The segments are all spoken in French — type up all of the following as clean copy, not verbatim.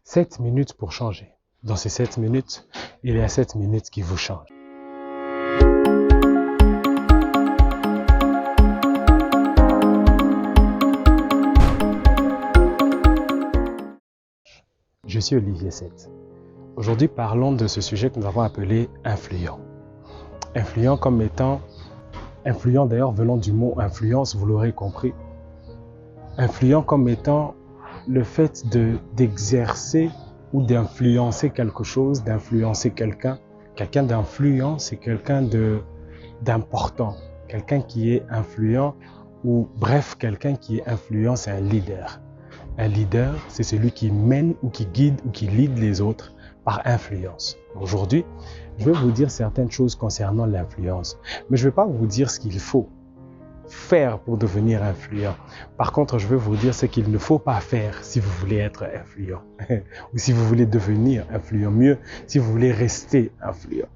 7 minutes pour changer. Dans ces 7 minutes, il y a 7 minutes qui vous changent. Je suis Olivier Seth. Aujourd'hui, parlons de ce sujet que nous avons appelé influent. Influent comme étant, influent d'ailleurs venant du mot influence, vous l'aurez compris. Influent comme étant le fait d'exercer ou d'influencer quelque chose, d'influencer quelqu'un. Quelqu'un d'influent, c'est quelqu'un d'important. Quelqu'un qui est influent ou bref, quelqu'un qui est influent, c'est un leader. Un leader, c'est celui qui mène ou qui guide ou qui lead les autres par influence. Aujourd'hui, je vais vous dire certaines choses concernant l'influence, mais je ne vais pas vous dire ce qu'il faut faire pour devenir influent. Par contre, je vais vous dire ce qu'il ne faut pas faire si vous voulez être influent ou si vous voulez devenir influent. Mieux, si vous voulez rester influent.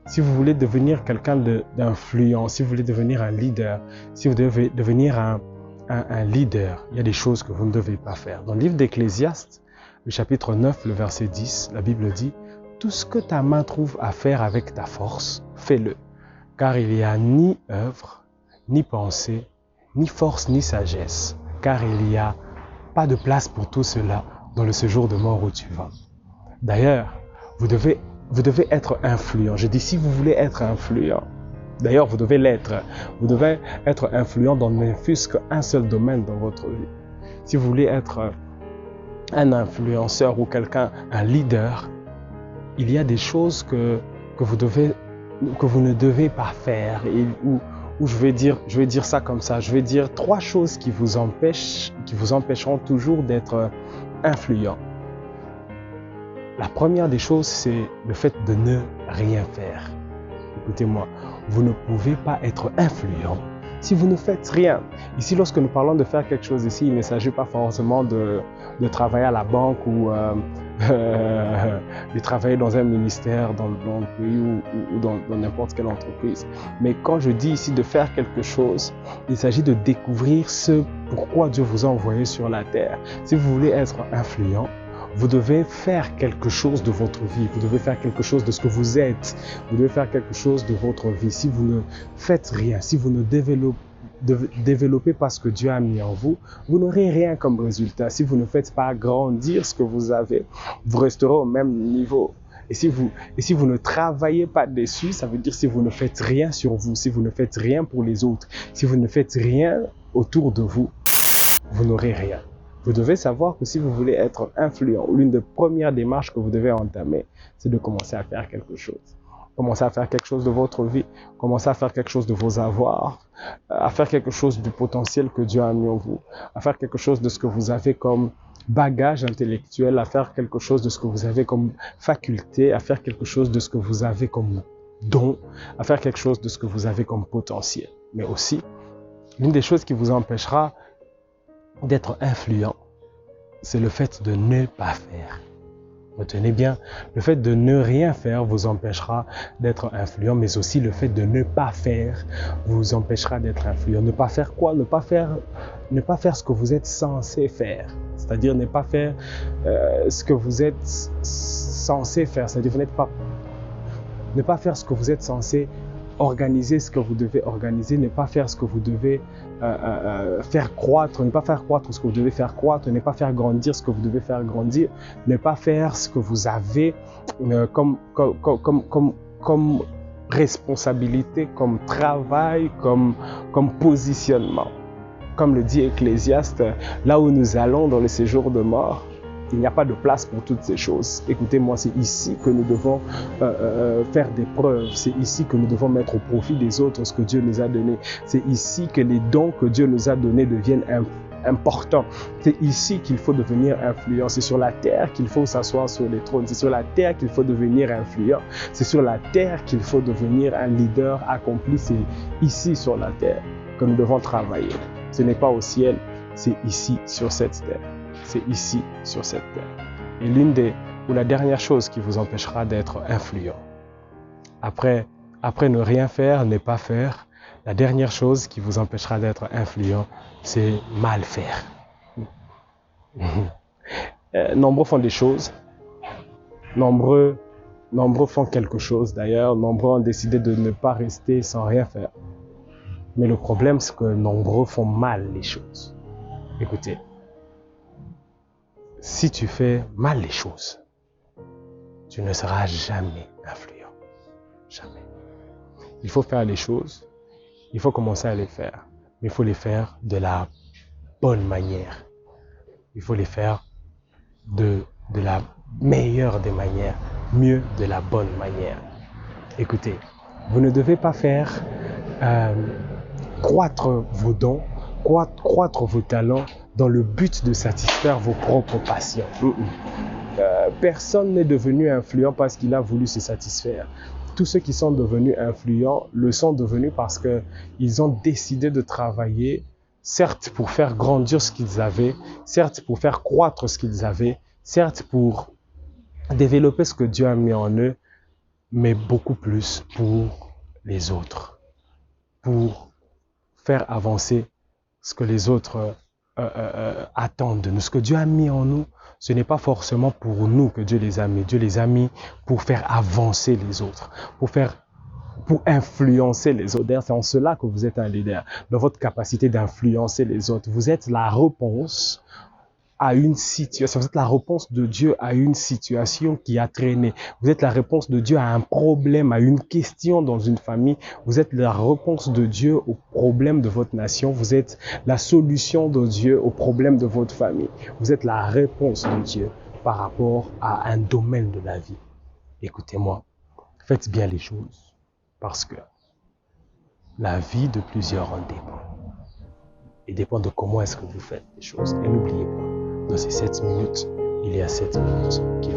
Si vous voulez devenir quelqu'un d'influent, si vous voulez devenir un leader, si vous devez devenir un leader, il y a des choses que vous ne devez pas faire. Dans le livre d'Ecclésiaste, le chapitre 9, le verset 10, la Bible dit « Tout ce que ta main trouve à faire avec ta force, fais-le, car il n'y a ni œuvre, ni pensée, ni force, ni sagesse, car il n'y a pas de place pour tout cela dans le séjour de mort où tu vas. » D'ailleurs, vous devez être influent. Je dis si vous voulez être influent. D'ailleurs, vous devez l'être. Vous devez être influent dans ne fût-ce qu'un seul domaine dans votre vie. Si vous voulez être un influenceur ou quelqu'un, un leader, il y a des choses que vous ne devez pas faire. Ou je vais dire ça comme ça. Je vais dire 3 choses qui vous empêcheront toujours d'être influent. La première des choses, c'est le fait de ne rien faire. Écoutez-moi, vous ne pouvez pas être influent si vous ne faites rien. Ici, lorsque nous parlons de faire quelque chose ici, il ne s'agit pas forcément de travailler à la banque ou de travailler dans un ministère, dans le pays ou dans n'importe quelle entreprise. Mais quand je dis ici de faire quelque chose, il s'agit de découvrir ce pourquoi Dieu vous a envoyé sur la terre. Si vous voulez être influent, vous devez faire quelque chose de votre vie. Vous devez faire quelque chose de ce que vous êtes. Vous devez faire quelque chose de votre vie. Si vous ne faites rien, si vous ne développez pas ce que Dieu a mis en vous, vous n'aurez rien comme résultat. Si vous ne faites pas grandir ce que vous avez, vous resterez au même niveau. Et si vous ne travaillez pas dessus, ça veut dire si vous ne faites rien sur vous, si vous ne faites rien pour les autres, si vous ne faites rien autour de vous, vous n'aurez rien. Vous devez savoir que si vous voulez être influent, l'une des premières démarches que vous devez entamer, c'est de commencer à faire quelque chose. Commencez à faire quelque chose de votre vie, commencez à faire quelque chose de vos avoirs, à faire quelque chose du potentiel que Dieu a mis en vous, à faire quelque chose de ce que vous avez comme bagage intellectuel, à faire quelque chose de ce que vous avez comme faculté, à faire quelque chose de ce que vous avez comme don, à faire quelque chose de ce que vous avez comme potentiel. Mais aussi, l'une des choses qui vous empêchera d'être influent, c'est le fait de ne pas faire. Retenez bien, le fait de ne rien faire vous empêchera d'être influent, mais aussi le fait de ne pas faire vous empêchera d'être influent. Ne pas faire quoi? Ne pas faire ce que vous êtes censé faire. C'est-à-dire ne pas faire ce que vous êtes censé faire. C'est-à-dire ne pas faire ce que vous êtes censé organiser, ce que vous devez organiser, ne pas faire ce que vous devez faire croître, ne pas faire croître ce que vous devez faire croître, ne pas faire grandir ce que vous devez faire grandir, ne pas faire ce que vous avez comme responsabilité, comme travail, comme positionnement. Comme le dit Ecclésiaste, là où nous allons dans le séjour de mort, il n'y a pas de place pour toutes ces choses. Écoutez-moi, c'est ici que nous devons faire des preuves. C'est ici que nous devons mettre au profit des autres ce que Dieu nous a donné. C'est ici que les dons que Dieu nous a donnés deviennent importants. C'est ici qu'il faut devenir influent. C'est sur la terre qu'il faut s'asseoir sur les trônes. C'est sur la terre qu'il faut devenir influent. C'est sur la terre qu'il faut devenir un leader accompli. C'est ici sur la terre que nous devons travailler. Ce n'est pas au ciel, c'est ici sur cette terre. C'est ici, sur cette terre. Et la dernière chose qui vous empêchera d'être influent, après ne rien faire, ne pas faire, la dernière chose qui vous empêchera d'être influent, c'est mal faire. Nombreux font des choses. Nombreux font quelque chose d'ailleurs. Nombreux ont décidé de ne pas rester sans rien faire. Mais le problème, c'est que nombreux font mal les choses. Écoutez, si tu fais mal les choses, tu ne seras jamais influent. Jamais. Il faut faire les choses. Il faut commencer à les faire. Mais il faut les faire de la bonne manière. Il faut les faire de la meilleure des manières, mieux de la bonne manière. Écoutez, vous ne devez pas faire croître vos dons, croître vos talents dans le but de satisfaire vos propres passions. Personne n'est devenu influent parce qu'il a voulu se satisfaire. Tous ceux qui sont devenus influents le sont devenus parce qu'ils ont décidé de travailler, certes pour faire grandir ce qu'ils avaient, certes pour faire croître ce qu'ils avaient, certes pour développer ce que Dieu a mis en eux, mais beaucoup plus pour les autres, pour faire avancer ce que les autres attendent de nous. Ce que Dieu a mis en nous, ce n'est pas forcément pour nous que Dieu les a mis. Dieu les a mis pour faire avancer les autres, pour influencer les autres. C'est en cela que vous êtes un leader, dans votre capacité d'influencer les autres. Vous êtes la réponse à une situation. Vous êtes la réponse de Dieu à une situation qui a traîné. Vous êtes la réponse de Dieu à un problème, à une question dans une famille. Vous êtes la réponse de Dieu au problème de votre nation. Vous êtes la solution de Dieu au problème de votre famille. Vous êtes la réponse de Dieu par rapport à un domaine de la vie. Écoutez-moi, faites bien les choses parce que la vie de plusieurs en dépend. Et dépend de comment est-ce que vous faites les choses. Et n'oubliez pas, dans ces 7 minutes, il y a 7 minutes qui